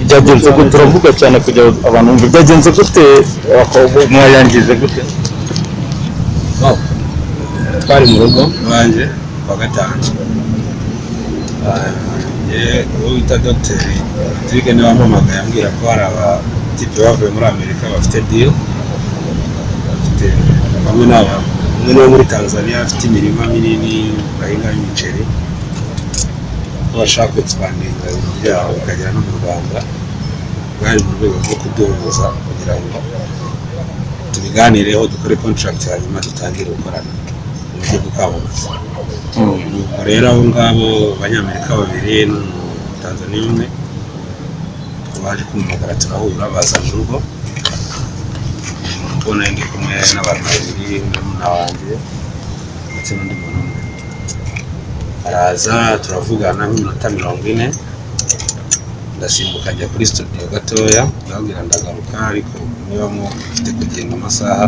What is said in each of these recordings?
byagenze gute turavuga cyane kugira abantu ngo byagenze gute mwayangize gute twari mu rugo banje kwa gatanu uwo bita dogiteri Tubige niwe wampamagaye ambwira ko hari abatipe bavuye muri Amerika bafite deal bafite bamwe n'abo muri Tanzania bafite imirima minini bahinga imiceri bashaka expandinga byabo bakagera no mu Rwanda bari mu rwego rwo kuduhuza kugira ngo tubiganireho dukore contract hanyuma dutangire gukorana mu buryo bwo kwamamaza. Rero abo ngabo abanyamerika babiri n'Umutanzaniya umwe baje kumumagara turahura baza mu rugo mbona ndi kumwe n'abantu babiri n'umwana wanjye ndetse n'undi muntu umwe araza turavugana nk'iminota 40 ndasimbuka njya kuri studio gatoya ndabwira ndagaruka ariko niba mufite kugenda amasaha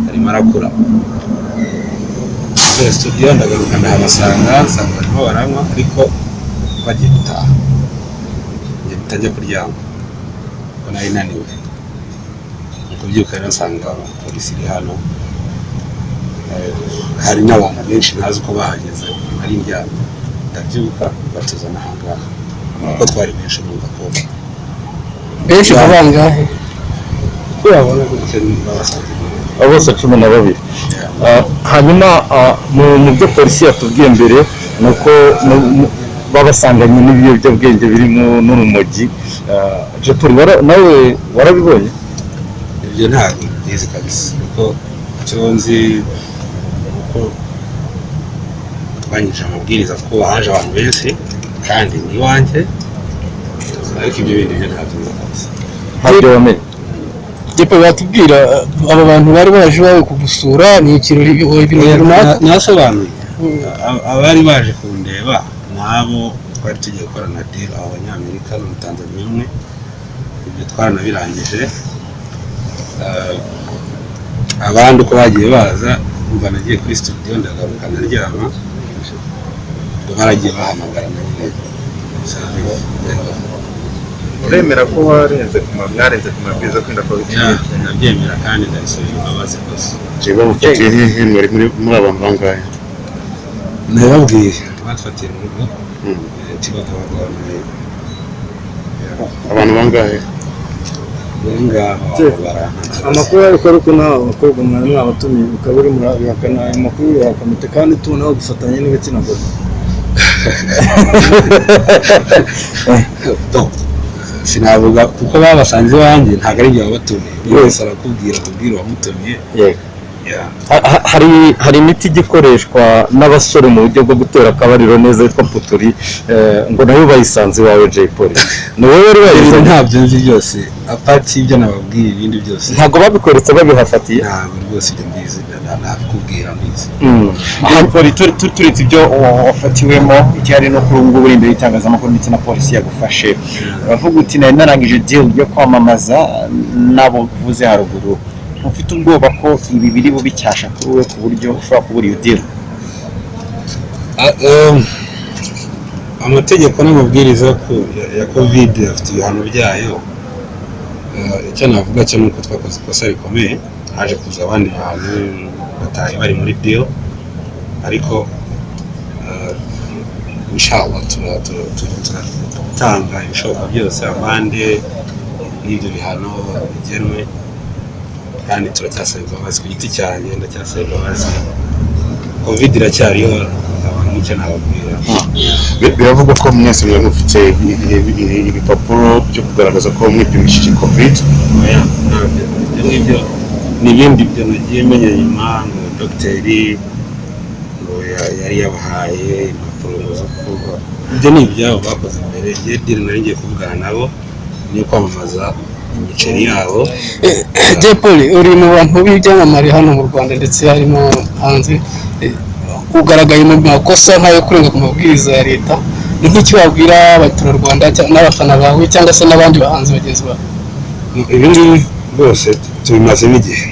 arimo arakura kuri studio ndagaruka ndabasanga barimo baranywa ariko bagiye gutaha njye bitajya kuryama ko nari naniwe kubyuka rero nsanga polisi iri hano hari n'abantu benshi ntazi uko bahageze ari njyana ndabyuka batuzana ahangaha kuko twari benshi numva ko benshi abangahe urabona gutse n'abasazi bose 12 hanyuma mu byo polisi yatubwiye mbere nuko babasanganye n'ibiyobyabwenge birimo n'urumogi Jaypolly nawe warabibonye ibyo ntabwo bizi kabisa kuko cyonzi uko twanyije amabwiriza ko haje abantu benshi kandi ni wanjye ariko ibyo bindi byo ntabyo kabisa ntabyo wamenye Jaypolly batubwira aba bantu bari baje bawe kugusura ni ikirori runaka nasobanuye abari baje kundeba nabo twari tugiye gukorana deal abanyamerika n'Umutanzaniya umwe ibyo twaranabirangije abandi uko bagiye baza umva nagiye kuri studio ndagaruka ndaryama baragiye bahamagara nanjye uremera ko warenze mwarenze ku mabwiriza kwinda ko nabyemera kandi ndabisabira imbabazi rwose jiba mufitiye hehe muri abantu bangahe nababwiye batfatiye mu rugo Kubagabo abantu bangahe amakuru ariko nawe abakobwa mwari mwabatumiye ukaba uri murabihakana ayo makuru yakamute kandi tubonaho gufatanya n'ibitsina gore sinavuga kuko babasanze iwanjye ntabwo ari ibyo babatumiye wese arakubwira wamutumiye hari imiti igikoreshwa n'abasore mu buryo bwo gutera akabariro neza yitwa puturi ngo nayo bayisanze iwawe Jaypolly ni wowe wari wayize ntabyo nzi byose apati ibyo nababwiye ibindi byose ntabwo babikoretse babihafatiye ntabwo rwose ibyo mbizi nakubwira mbizi Jaypolly turetse ibyo wafatiwemo igihari no kuri ubu ngubu uri imbere y'itangazamakuru ndetse na polisi yagufashe uravuga uti nari narangije deal yo kwamamaza nabo uvuze haruguru ufite ubwoba ko ibi biri bubi cyasha kuri we ku buryo ushobora kubura iyo deal amategeko n'amabwiriza ya covid afite ibihano byayo icyo navuga cyo nuko twakoze ikosa rikomeye haje kuza abandi bantu batari bari muri deal ariko inshallah turatanga ibishoboka byose abandi n'ibyo bihano bigenwe kandi turacyasaba imbabazi ku giti cyanjye ndacyasaba imbabazi covid iracyariho abantu nicyo nababwira biravugwa ko mwese mwe mufite ibipapuro byo kugaragaza ko mwipimishije covid n'ibyo n'ibindi byo nagiye menya nyuma ngo dogiteri ngo yari yabahaye impapuro zo kuba ibyo ni ibyabo bakoze mbere igihe diri nari ngiye kuvugana nabo niyo kwamamaza imiceri yabo Jaypolly uri mu bantu b'ibyamamare hano mu Rwanda ndetse harimo hanze ugaragaye mu makosa nkayo kurenga ku mabwiriza ya leta ni nk'iki wabwira abaturarwanda n'abafana bawe cyangwa se n'abandi bahanzi bagenzi bawe ibi ngibi rwose tubimazemo igihe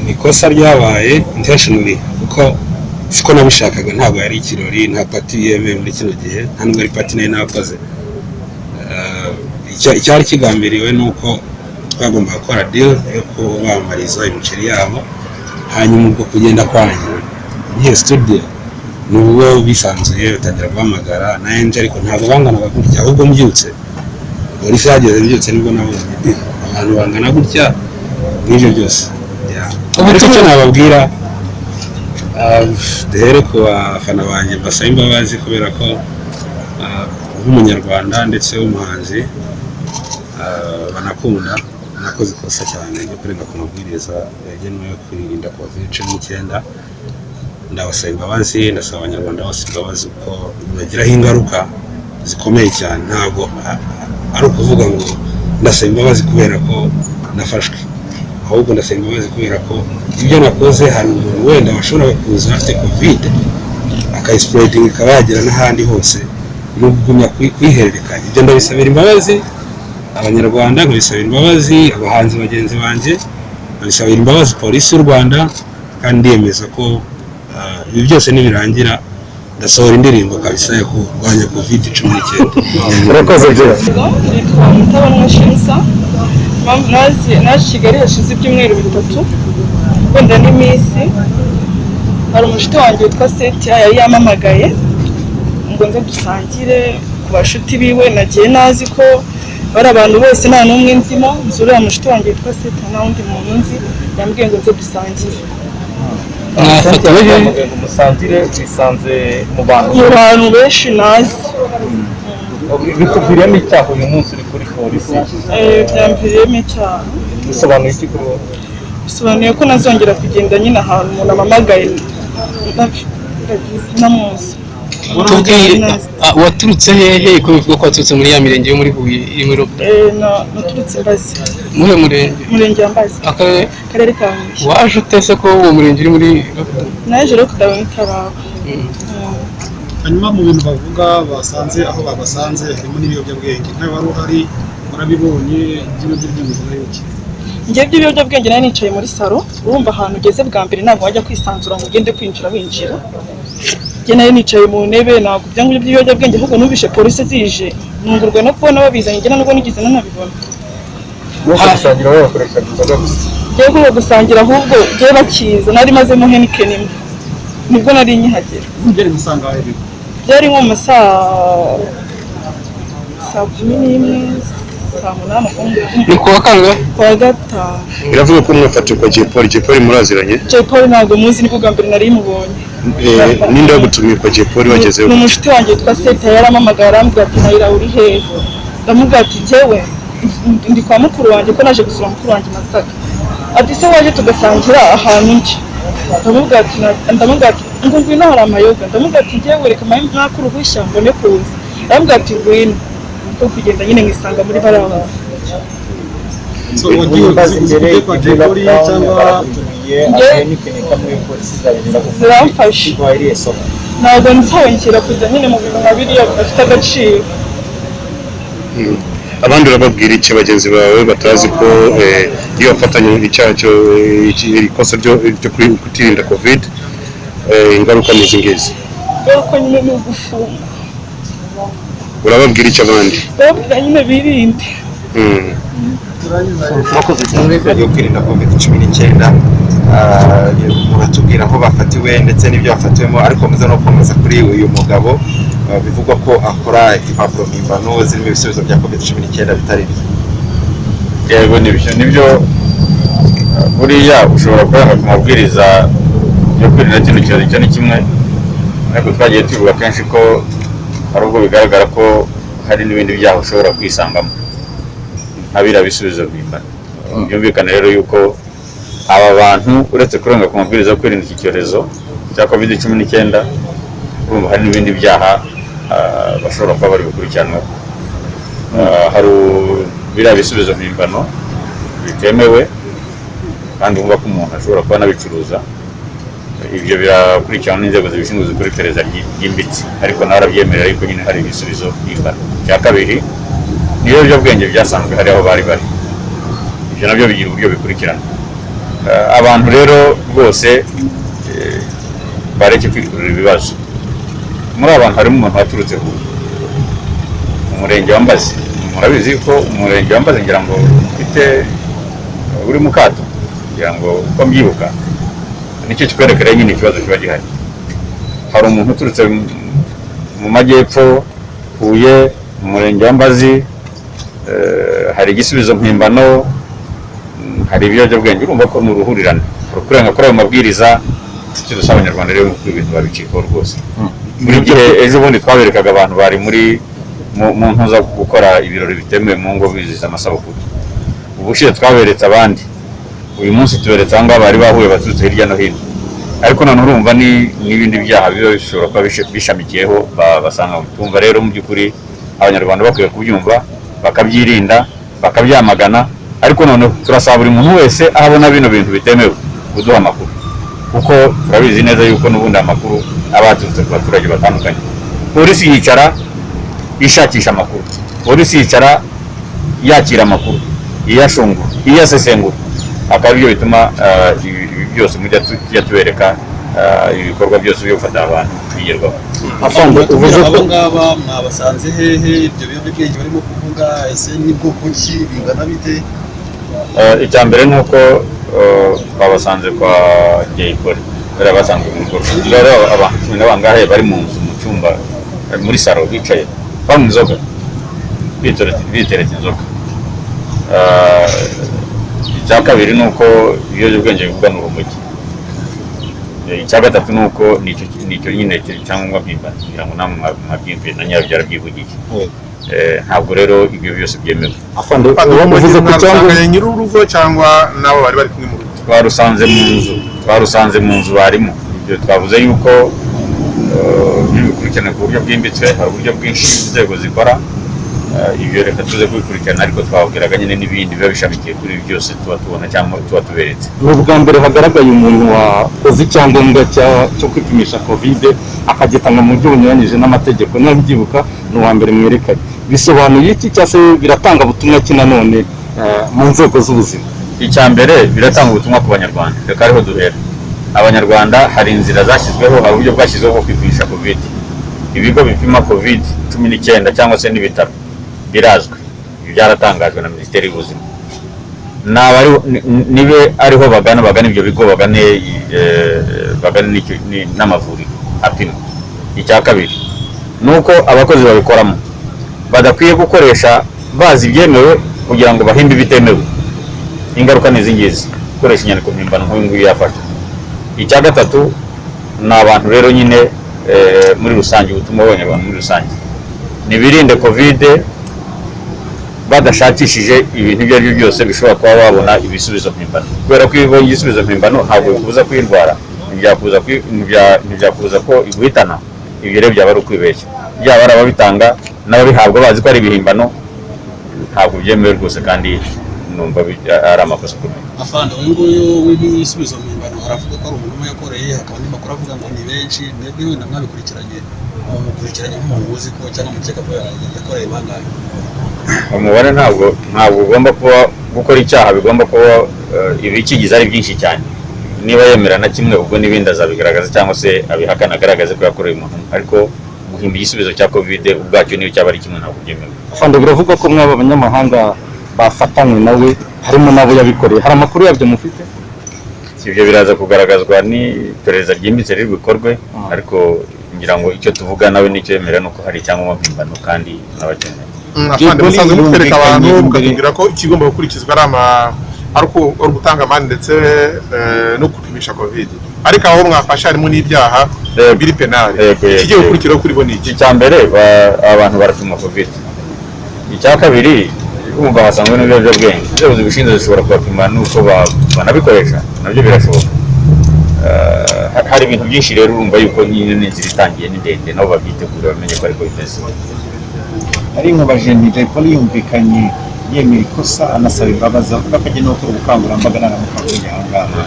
ni ikosa ryabaye intentionally kuko siko nabishakaga ntabwo yari ikirori nta pati yemewe muri kino gihe nta nubwo ari pati nayo nakoze icyari kigambiriwe ni uko twagomba gukora deal yo kubamamariza imiceri yabo, hanyuma ubwo kugenda kwanjye ngiye studio nubwo bisanzuye batangira guhamagara nanjye, ariko ntabwo banganaga gutya, ahubwo mbyutse polisi yageze mbyutse nibwo nabonye abantu bangana gutya n'ibyo byose. Ariko icyo nababwira, duhere ku bafana banjye mbasaba imbabazi kubera ko nk'umunyarwanda ndetse w'umuhanzi banakunda nakoze ikosa cyane ryo kurenga ku mabwiriza yagenwe yo kwirinda COVID-19. Ndabasaba imbabazi, ndasaba abanyarwanda bose imbabazi kuko bibagiraho ingaruka zikomeye cyane. Ntabwo ari ukuvuga ngo ndasaba imbabazi kubera ko nafashwe, ahubwo ndasaba imbabazi kubera ko ibyo nakoze hari umuntu wenda washobora kuza afite COVID akayispreading ikaba yagera n'ahandi hose, no kugumya kwihererekanya. Ibyo ndabisabira imbabazi abanyarwanda, nkabisabira imbabazi abahanzi bagenzi banjye, nkabisabira imbabazi polisi y'u Rwanda, kandi ndiyemeza ko ibi byose nibirangira ndasohora indirimbo kabisa yo kurwanya COVID-19. urakoze Jeff. Nitwa Mutabana Shinsa, naje Kigali hashize ibyumweru 3 wenda n'iminsi. Hari umushuti wanjye witwa Seti yari yamamagaye ngo nze dusangire ku bashuti biwe, nagiye nazi ko bari abantu bose nta n'umwe nzimo, nzurira umushuti wanjye witwa Seti nta wundi muntu nzi, yambwiye ngo nze dusangire. Umusangire wisanze mu bantu benshi nazi. bikuviriyemo icyaha uyu munsi uri kuri polisi. Byamviriyemo icyaha. Bisobanuye iki kuri wowe? Bisobanuye ko nazongera kugenda nyine ahantu umuntu amamagaye namuzi. Waturutse hehe ko bivuga ko waturutse muri ya mirenge yo muri Huye iri muri naturutse Mbazi. Muhe murenge? Murenge wa Mbazi. Akarere ka Huye. Waje utese ko uwo murenge uri muri? Naje rero kudaba n'itaraba. Hanyuma mu bintu bavuga basanze aho babasanze harimo n'ibiyobyabwenge, nawe wari uhari warabibonye by'ibiyobyabwenge n'iki? Njye by'ibiyobyabwenge nari nicaye muri salo, urumva ahantu ugeze bwa mbere ntabwo wajya kwisanzura ngo ugende kwinjira winjira. Njye nari nicaye mu ntebe, ntabwo ibyo ngibyo by'ibiyobyabwenge, ahubwo numvishe polisi zije nungurwa no kubona babizanye, njye nubwo nigeze nanabibona. Gusangira wowe bakoresha inzoga gusa? Njye kuba gusangira ahubwo njye bakiza nari mazemo Heineken imwe nibwo nari nyihagera. Ngere musanga aho biri byari nko mu saa 11 saa 8 ni kuwa kangahe? Kuwa gatanu. Biravuga ko mwafatiwe kwa Jaypolly muraziranye? Jaypolly ntabwo muzi, nibwo bwa mbere nari mubonye. Ninde wagutumiye kwa Jaypolly wagezeho? Ni umushuti wanjye witwa Seta yaramamagara arambwira ati Nayira uri hehe? Ndamubwira ati njyewe ndi kwa mukuru wanjye ko naje gusura mukuru wanjye Masaka. Ati se waje tugasangira ahantu nje? Ndamubwira ati ngo ngwino hari amayoga. Ndamubwira ati njyewe reka makuru gushya mbone kuza. Ndamubwira ati ngwino. Ko kugenda nyine ngisanga muri baraba. So wagiye kwa Jaypolly cyangwa ziramfashe? Ntabwo nzahongera kujya nyine mu bintu nka biriya bidafite agaciro. Abandi urababwira iki bagenzi bawe batazi ko iyo wafatanye icyaha ikosa ryo kutirinda COVID ingaruka n'izi ngizi? Ingaruka nyine ni ugufunga. Urababwira iki abandi? Urababwira nyine birinde. Mwakoze cyane yo kwirinda COVID-19, muratubwira aho bafatiwe ndetse n'ibyo bafatiwemo, ariko muze no komeza kuri uyu mugabo bivugwa ko akora impapuro mpimbano zirimo ibisubizo bya COVID-19 bitari byo. Yego nibyo buriya ushobora kwanga ku mabwiriza yo kwirinda kino cyorezo cyo ni kimwe, ariko twagiye tuvuga kenshi ko hari ubwo bigaragara ko hari n'ibindi byaha ushobora kwisangamo ntabira bisubizo mpimbano. Byumvikana rero yuko aba bantu uretse kurenga ku mabwiriza yo kwirinda iki cyorezo cya COVID-19 urumva hari n'ibindi byaha bashobora kuba bari gukurikiranwa. Hari biriya bisubizo mpimbano bitemewe kandi wumva ko umuntu ashobora kuba anabicuruza, ibyo birakurikiranwa n'inzego zibishinzwe kuri iperereza ryimbitse, ariko nawe arabyemerera yuko nyine hari ibisubizo mpimbano. Cya kabiri niyo biyobyabwenge byasanzwe hari aho bari, ibyo nabyo bigira uburyo bikurikirana. Abantu rero rwose bareke kwikurura ibibazo. Muri abantu harimo umuntu waturutse mu murenge wa Mbazi, murabizi ko umurenge wambaze ngira ngo ufite uri mu kato kugira ngo uko mbyibuka nicyo kikwerekera nyine ikibazo kiba gihari. Hari umuntu uturutse mu majyepfo Huye mu murenge w'Ambazi, hari igisubizo mpimbano, hari ibiyobyabwenge, urumva ko ni uruhurirane kurenga kuri ayo mabwiriza. Icyo dusaba abanyarwanda rero ko ibintu babicikaho rwose. Buri gihe ejo bundi twaberekaga abantu bari mu ntuza gukora ibirori bitemewe mu ngo bizihiza amasabukuru. Ubushize twaberetse abandi, uyu munsi tuberetse aho ngaho bari bahuye baturutse hirya no hino, ariko none urumva n'ibindi byaha biba bishobora kuba bishamikiyeho basanga. Tumva rero mu by'ukuri abanyarwanda bakwiye kubyumva bakabyirinda bakabyamagana, ariko none turasaba buri muntu wese aho abona bino bintu bitemewe kuduha amakuru, kuko turabizi neza yuko n'ubundi amakuru aba yaturutse ku baturage batandukanye. Polisi yicara ishakisha amakuru, polisi yicara yakira amakuru, iyashungura, iyasesengura, akaba aribyo bituma ibi byose tujya tubereka ibikorwa byose byo gufata abantu bigerwaho. Uvuze ko ngaba mwabasanze hehe? Ibyo biyobyabwenge barimo kuvuga ese ni bwoko ki, bingana bite? Icya mbere ni uko twabasanze kwa Jaypolly, bari basanzwe mu rugo rero abantu 10 bangahe bari mu nzu mu cyumba muri salo bicaye banywa inzoga biteretse inzoga. Icya kabiri ni uko ibiyobyabwenge bivuga ni urumogi. Icya gatatu ni uko nicyo nyine cyangwa mpimbano kugira ngo namwe mwabyimve na nyabyo byarabyivugiye. Ntabwo rero ibyo byose byemewe. Uvuze ku cyangwa nyir'urugo cyangwa nabo bari bari kumwe mu rugo? Twarusanze mu nzu barimo. Ibyo twavuze yuko bikurikirana ku buryo bwimbitse, hari uburyo bwinshi inzego zikora. Ibyo reka tuze kubikurikirana, ariko twabwiraga nyine n'ibindi biba bishamikiye kuri ibi byose tuba tubona cyangwa tuba tuberetse. Ni ubwa mbere hagaragaye umuntu wakoze icyangombwa cyo kwipimisha kovide akagitanga mu buryo bunyuranyije n'amategeko. Niba mbyibuka ni uwa mbere mwerekanye. Bisobanuye iki cyangwa se biratanga ubutumwa ki nanone mu nzego z'ubuzima? Icya mbere biratanga ubutumwa ku banyarwanda. Reka ariho duhera. Abanyarwanda hari inzira zashyizweho, hari uburyo bwashyizweho bwo kwipimisha kovide. Ibigo bipima kovide 19 cyangwa se n'ibitaro birazwi, byaratangajwe na Minisiteri y'Ubuzima. Nibe ariho bagana ibyo bigo, bagane n'amavuriro apima. Icya kabiri nuko abakozi babikoramo badakwiye gukoresha bazi ibyemewe kugira ngo bahimbe ibitemewe. Ingaruka ni izingizi, gukoresha inyandiko mpimbano nk'uyu nguyu yafashwe. Icya gatatu ni abantu rero nyine muri rusange, ubutumwa bw'abanyarwanda muri rusange nibirinde kovide badashakishije ibintu ibyo ari byo byose bishobora kuba babona ibisubizo mpimbano, kubera ko iyo ubonye igisubizo mpimbano ntabwo bikubuza kwirwara, ntibyakubuza ko iguhitana. Ibyo rero byaba ari ukwibeshya, byaba ari ababitanga n'ababihabwa bazi ko ari ibihimbano, ntabwo byemewe rwose, kandi numva ari amakosa akomeye. Afande, uyu nguyu w'ibisubizo mpimbano aravuga ko ari umuntu umwe yakoreye, hakaba n'amakuru avuga ngo ni benshi. Mwebwe wenda mwabikurikiranye nk'umuntu uzi ko cyangwa mukeka ko yakoreye bangahe? Umubare ntabwo ugomba kuba gukora icyaha, bigomba kuba ibikigize ari byinshi cyane. Niba yemera na kimwe, ubwo n'ibindi azabigaragaza cyangwa se abihakana agaragaze ko yakoreye umuntu, ariko guhimba igisubizo cya kovide ubwacyo niyo cyaba ari kimwe ntabwo byemewe. Afande, biravuga ko mwaba abanyamahanga bafatanywe nawe, harimo nabo yabikoreye. Hari amakuru yabyo mufite? Ibyo biraza kugaragazwa n'iperereza ryimbitse riri bukorwe, ariko ngira ngo icyo tuvuga nawe nicyo yemera nuko hari icyangombwa mpimbano kandi n'abakeneye. Afande, musanzwe mutwereka abantu mukatubwira ko ikigomba gukurikizwa ari ugutanga amande ndetse no gupimisha kovide, ariko aho mwafashe harimo n'ibyaha biri penali. Ikigiye gukurikiraho kuri bo ni iki? Icya mbere abantu barapima kovide. Icya kabiri kumva basangwe n'ibiyobyabwenge, inzego zibishinzwe zishobora kubapima n'uko banabikoresha, nabyo birashoboka. Hari ibintu byinshi rero urumva yuko nyine n'inzira itangiye ni ndende, nabo babyitegura bamenye ko ariko bimeze. Ari nk'abajeni Jaypolly yumvikanye yemera ikosa anasaba imbabazi, avuga ko agenda gukora ubukangurambaga n'abamukanguye aha ngaha.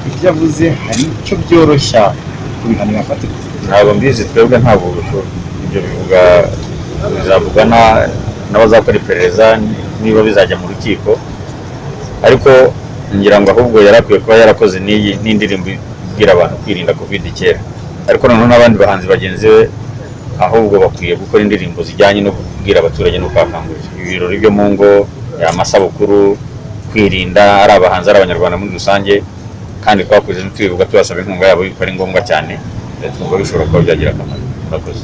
Ibyo yavuze hari icyo byoroshya kubihanira afatirwa? Ntabwo mbizi, twebwe ntabwo ibyo bizavugwa n'abazakora iperereza niba bizajya mu rukiko, ariko ngira ngo ahubwo yarakwiye kuba yarakoze n'indirimbo ibwira abantu kwirinda kovide kera. Ariko noneho n'abandi bahanzi bagenzi be ahubwo bakwiye gukora indirimbo zijyanye no kubwira abaturage no kwakangurira ibirori byo mu ngo, amasabukuru, kwirinda, ari abahanzi ari abanyarwanda muri rusange, kandi twakoze n'twivuga tubasaba inkunga yabo yuko ari ngombwa cyane, twumva bishobora kuba byagira akamaro. Murakoze.